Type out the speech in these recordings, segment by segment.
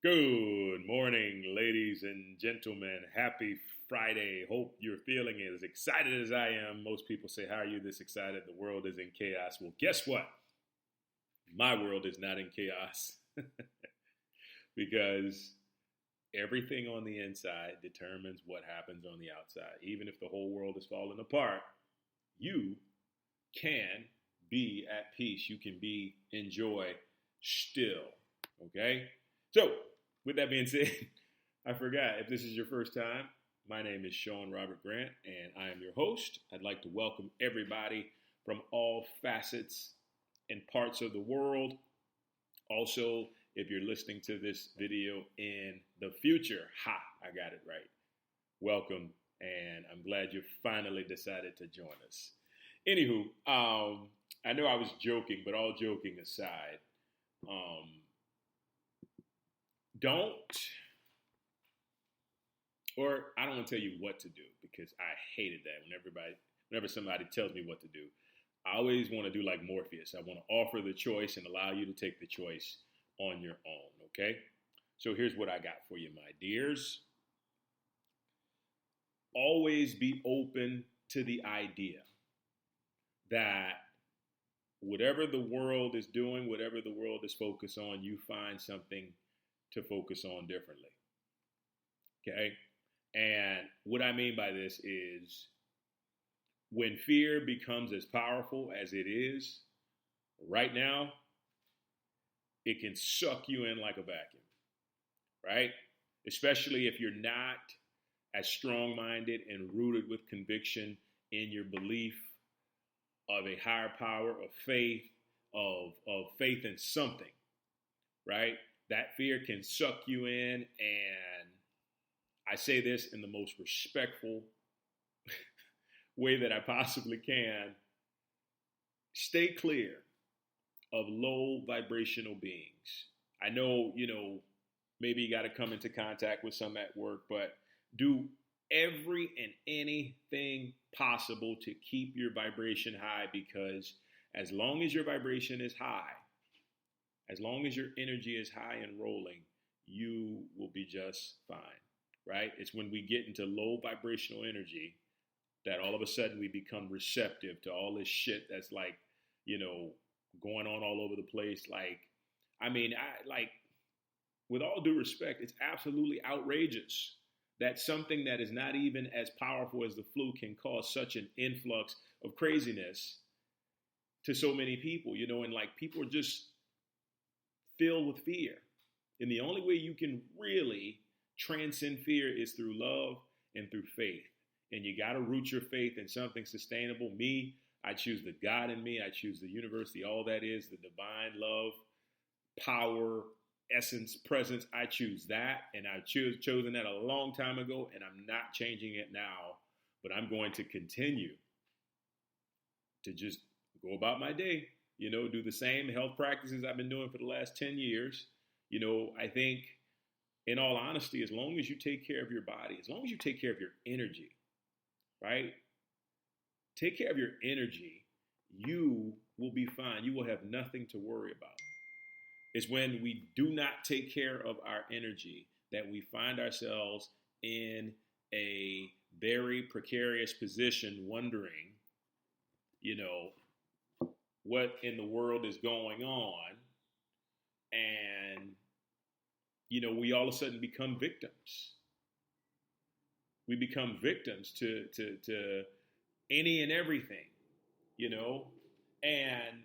Good morning, ladies and gentlemen. Happy Friday. Hope you're feeling as excited as I am. Most people say, how are you this excited? The world is in chaos. Well, guess what? My world is not in chaos because everything on the inside determines what happens on the outside. Even if the whole world is falling apart, you can be at peace. You can be in joy still. Okay? So, with that being said, I forgot, if this is your first time, my name is Sean Robert Grant, and I am your host. I'd like to welcome everybody from all facets and parts of the world. Also, if you're listening to this video in the future, I got it right. Welcome, and I'm glad you finally decided to join us. Anywho, I know I was joking, but all joking aside, I don't want to tell you what to do because I hated that whenever somebody tells me what to do. I always want to do like Morpheus. I want to offer the choice and allow you to take the choice on your own, okay? So here's what I got for you, my dears. Always be open to the idea that whatever the world is doing, whatever the world is focused on, you find something to focus on differently. Okay? And what I mean by this is when fear becomes as powerful as it is right now, it can suck you in like a vacuum, right? Especially if you're not as strong-minded and rooted with conviction in your belief of a higher power, of faith, of faith in something, right? That fear can suck you in, and I say this in the most respectful way that I possibly can. Stay clear of low vibrational beings. I know, maybe you got to come into contact with some at work, but do every and anything possible to keep your vibration high, because as long as your vibration is high, as long as your energy is high and rolling, you will be just fine, right? It's when we get into low vibrational energy that all of a sudden we become receptive to all this shit that's going on all over the place. With all due respect, it's absolutely outrageous that something that is not even as powerful as the flu can cause such an influx of craziness to so many people, and people are just filled with fear. And the only way you can really transcend fear is through love and through faith. And you got to root your faith in something sustainable. Me, I choose the God in me. I choose the universe, all that is, the divine love, power, essence, presence. I choose that. And I've chosen that a long time ago, and I'm not changing it now. But I'm going to continue to just go about my day. Do the same health practices I've been doing for the last 10 years. I think, in all honesty, as long as you take care of your body, as long as you take care of your energy, right? Take care of your energy, you will be fine. You will have nothing to worry about. It's when we do not take care of our energy that we find ourselves in a very precarious position, wondering, what in the world is going on. And, we all of a sudden become victims. We become victims to any and everything, and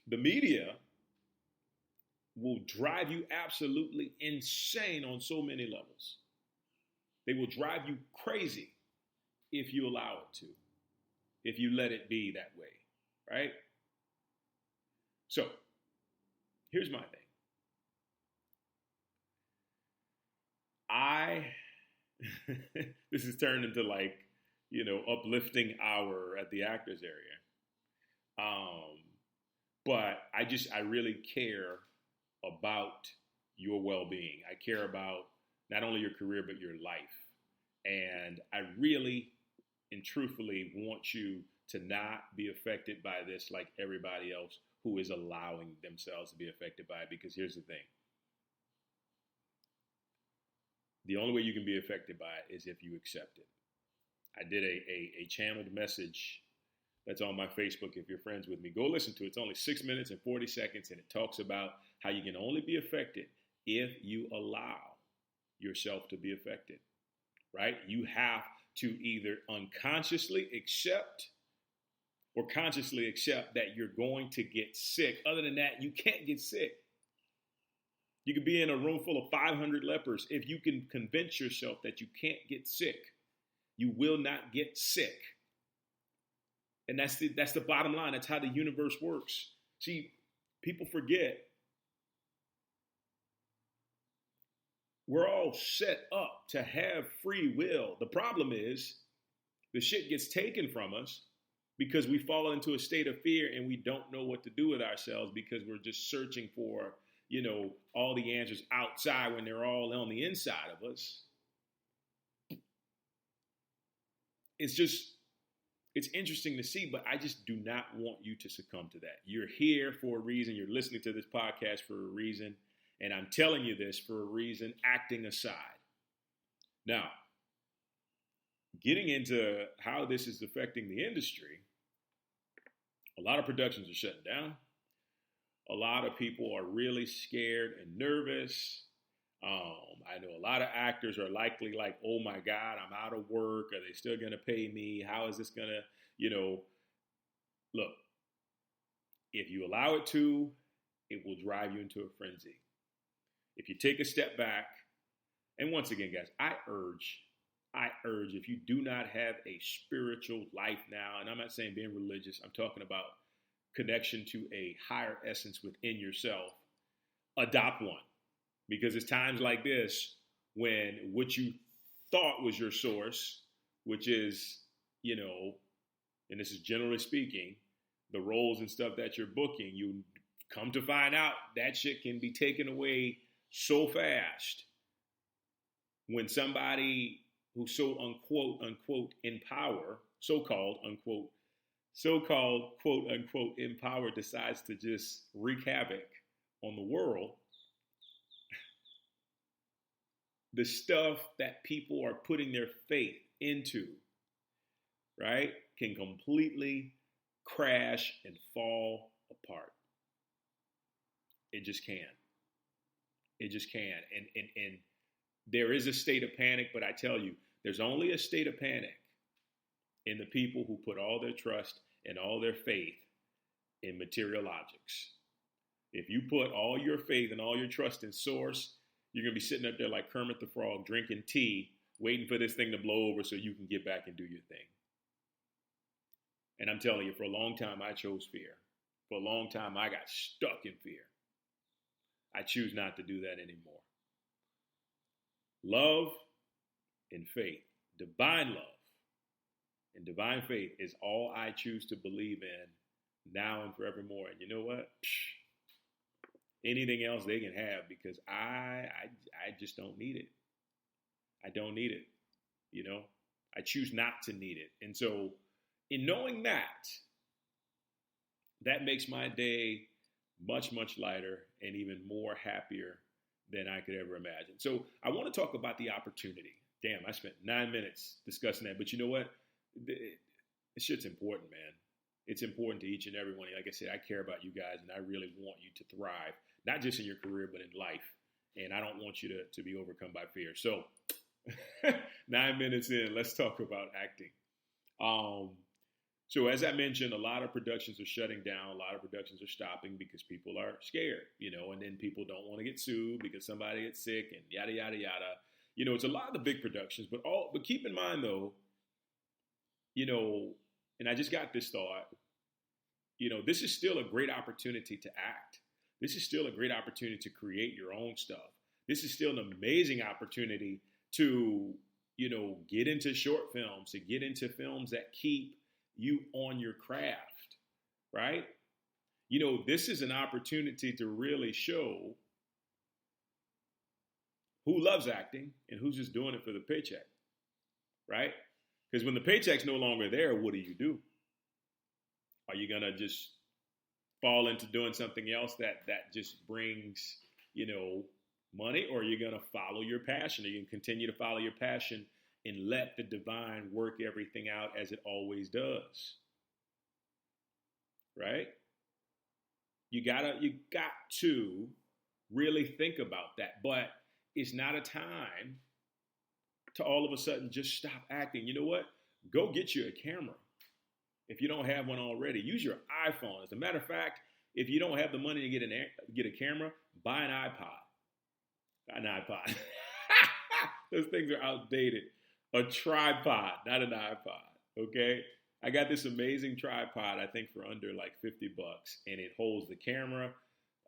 the media will drive you absolutely insane on so many levels. They will drive you crazy if you allow it to, if you let it be that way. Right? So, here's my thing. This has turned into uplifting hour at the actors area. But I really care about your well-being. I care about not only your career, but your life. And I really and truthfully want you to not be affected by this like everybody else who is allowing themselves to be affected by it. Because here's the thing. The only way you can be affected by it is if you accept it. I did a channeled message that's on my Facebook. If you're friends with me, go listen to it. It's only 6 minutes and 40 seconds, and it talks about how you can only be affected if you allow yourself to be affected, right? You have to either unconsciously accept or consciously accept that you're going to get sick. Other than that, you can't get sick. You could be in a room full of 500 lepers. If you can convince yourself that you can't get sick, you will not get sick. And that's the bottom line. That's how the universe works. See, people forget we're all set up to have free will. The problem is the shit gets taken from us because we fall into a state of fear and we don't know what to do with ourselves because we're just searching for, all the answers outside when they're all on the inside of us. It's interesting to see, but I just do not want you to succumb to that. You're here for a reason. You're listening to this podcast for a reason. And I'm telling you this for a reason, acting aside. Now, getting into how this is affecting the industry, a lot of productions are shutting down. A lot of people are really scared and nervous. I know a lot of actors are likely like, oh my God, I'm out of work. Are they still going to pay me? How is this going to, look, if you allow it to, it will drive you into a frenzy. If you take a step back, and once again, guys, I urge, if you do not have a spiritual life now, and I'm not saying being religious, I'm talking about connection to a higher essence within yourself, adopt one. Because it's times like this when what you thought was your source, which is, and this is generally speaking, the roles and stuff that you're booking, you come to find out that shit can be taken away so fast when somebody who's so unquote in power, so-called quote unquote in power decides to just wreak havoc on the world. The stuff that people are putting their faith into, right, can completely crash and fall apart. It just can. It just can. And there is a state of panic, but I tell you, there's only a state of panic in the people who put all their trust and all their faith in material objects. If you put all your faith and all your trust in source, you're going to be sitting up there like Kermit the Frog, drinking tea, waiting for this thing to blow over so you can get back and do your thing. And I'm telling you, for a long time, I chose fear. For a long time, I got stuck in fear. I choose not to do that anymore. Love and faith, divine love and divine faith is all I choose to believe in now and forevermore. And you know what? Anything else they can have because I just don't need it. I don't need it. I choose not to need it. And so in knowing that makes my day much, much lighter and even more happier than I could ever imagine. So I want to talk about the opportunity. Damn, I spent 9 minutes discussing that. But you know what? This shit's important, man. It's important to each and every one. Like I said, I care about you guys, and I really want you to thrive, not just in your career, but in life. And I don't want you to be overcome by fear. So 9 minutes in, let's talk about acting. So as I mentioned, a lot of productions are shutting down. A lot of productions are stopping because people are scared, and then people don't want to get sued because somebody gets sick and yada, yada, yada. It's a lot of the big productions, but keep in mind though, and I just got this thought, this is still a great opportunity to act. This is still a great opportunity to create your own stuff. This is still an amazing opportunity to, get into short films, to get into films that keep you on your craft, right? This is an opportunity to really show who loves acting and who's just doing it for the paycheck, right? Because when the paycheck's no longer there, what do? Are you going to just fall into doing something else that just brings, money, or you're going to follow your passion, or you can continue to follow your passion and let the divine work everything out as it always does. Right? You got to really think about that. But it's not a time to all of a sudden just stop acting. You know what? Go get you a camera. If you don't have one already, use your iPhone. As a matter of fact, if you don't have the money to get a camera, buy an iPod. An iPod. Those things are outdated. A tripod, not an iPod. Okay? I got this amazing tripod, I think for under like $50, and it holds the camera,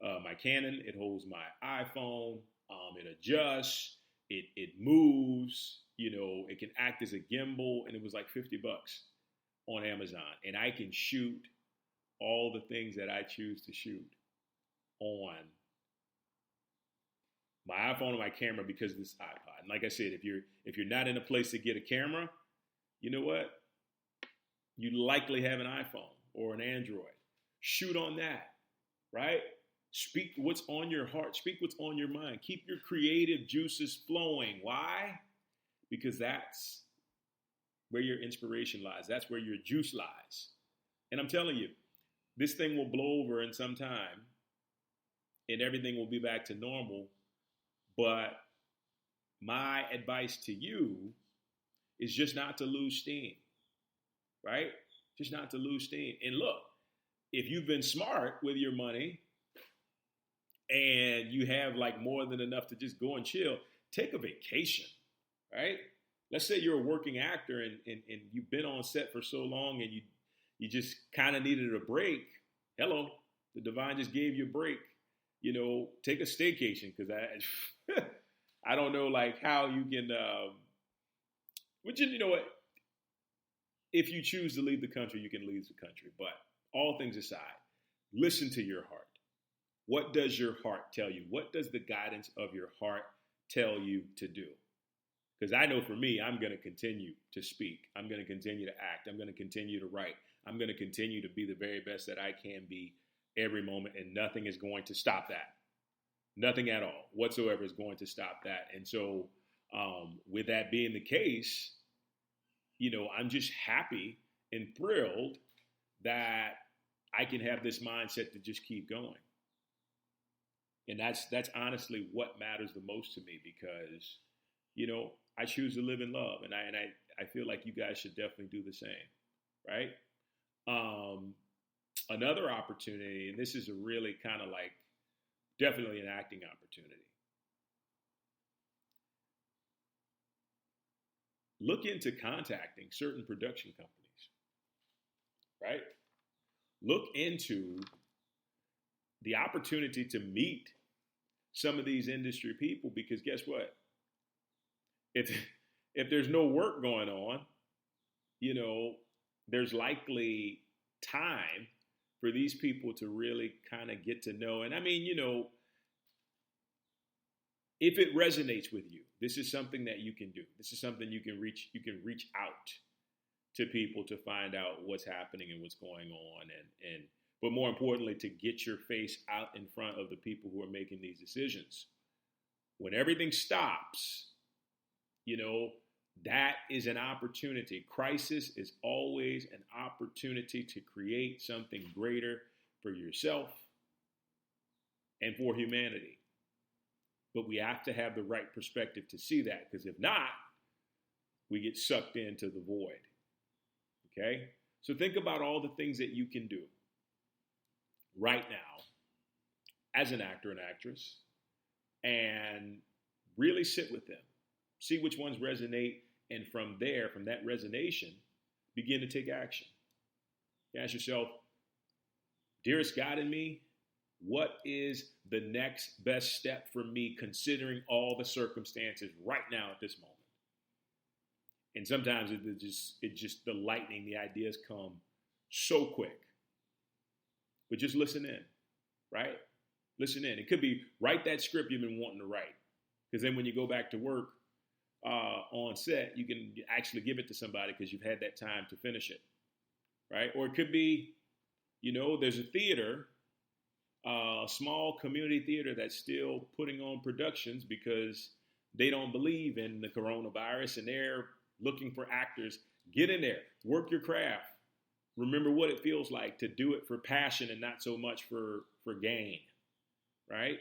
my Canon, it holds my iPhone, it adjusts, it moves, it can act as a gimbal, and it was like $50 on Amazon. And I can shoot all the things that I choose to shoot on my iPhone and my camera because of this iPod. And like I said, if you're not in a place to get a camera, you know what? You likely have an iPhone or an Android. Shoot on that, right? Speak what's on your heart. Speak what's on your mind. Keep your creative juices flowing. Why? Because that's where your inspiration lies. That's where your juice lies. And I'm telling you, this thing will blow over in some time and everything will be back to normal. But my advice to you is just not to lose steam, right? Just not to lose steam. And look, if you've been smart with your money and you have like more than enough to just go and chill, take a vacation, right? Let's say you're a working actor and you've been on set for so long and you just kind of needed a break. Hello, the divine just gave you a break. Take a staycation, because I don't know like how you can, which you know what? If you choose to leave the country, you can leave the country. But all things aside, listen to your heart. What does your heart tell you? What does the guidance of your heart tell you to do? Because I know for me, I'm going to continue to speak. I'm going to continue to act. I'm going to continue to write. I'm going to continue to be the very best that I can be every moment, and nothing is going to stop that. Nothing at all whatsoever is going to stop that. And so with that being the case, I'm just happy and thrilled that I can have this mindset to just keep going. And that's honestly what matters the most to me, because, I choose to live in love, and I feel like you guys should definitely do the same, right? Another opportunity, and this is a really kind of like definitely an acting opportunity. Look into contacting certain production companies, right? Look into the opportunity to meet some of these industry people, because guess what? If there's no work going on, there's likely time for these people to really kind of get to know. And I mean, if it resonates with you, this is something that you can do. This is something you can reach out to people to find out what's happening and what's going on, but more importantly, to get your face out in front of the people who are making these decisions. When everything stops, that is an opportunity. Crisis is always an opportunity to create something greater for yourself and for humanity. But we have to have the right perspective to see that, because if not, we get sucked into the void. Okay? So think about all the things that you can do right now as an actor and actress, and really sit with them. See which ones resonate, and from there, from that resonation, begin to take action. Ask yourself, dearest God in me, what is the next best step for me considering all the circumstances right now at this moment? And sometimes it just the lightning, the ideas come so quick. But just listen in, right? Listen in. It could be write that script you've been wanting to write. Because then when you go back to work on set, you can actually give it to somebody because you've had that time to finish it, right? Or it could be, there's a theater a small community theater that's still putting on productions because they don't believe in the coronavirus and they're looking for actors. Get in there, work your craft. Remember what it feels like to do it for passion and not so much for gain, right?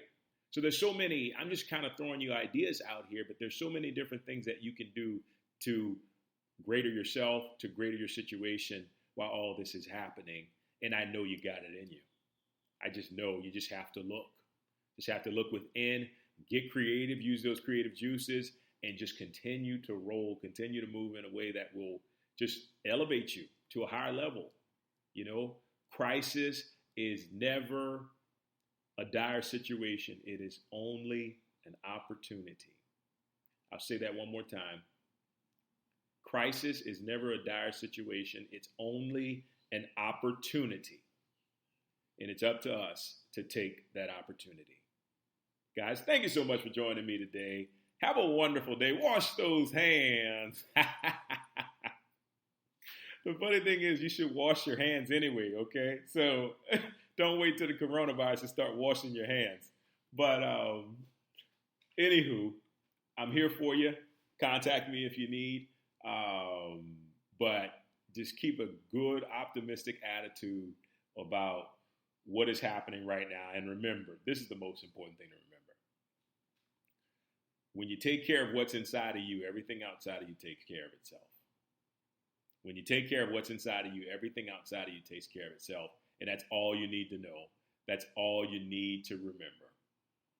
So there's so many, I'm just kind of throwing you ideas out here, but there's so many different things that you can do to greater yourself, to greater your situation while all this is happening. And I know you got it in you. I just know you just have to look. Just have to look within, get creative, use those creative juices, and just continue to roll, continue to move in a way that will just elevate you to a higher level. You know, crisis is never a dire situation. It is only an opportunity. I'll say that one more time. Crisis is never a dire situation. It's only an opportunity. And it's up to us to take that opportunity. Guys, thank you so much for joining me today. Have a wonderful day. Wash those hands. The funny thing is you should wash your hands anyway, okay? So don't wait till the coronavirus to start washing your hands. But anywho, I'm here for you. Contact me if you need. But just keep a good, optimistic attitude about what is happening right now. And remember, this is the most important thing to remember. When you take care of what's inside of you, everything outside of you takes care of itself. When you take care of what's inside of you, everything outside of you takes care of itself. And that's all you need to know. That's all you need to remember.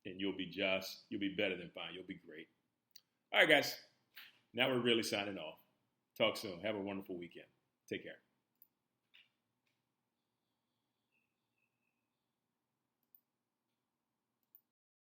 And you'll be better than fine. You'll be great. All right, guys. Now we're really signing off. Talk soon. Have a wonderful weekend. Take care.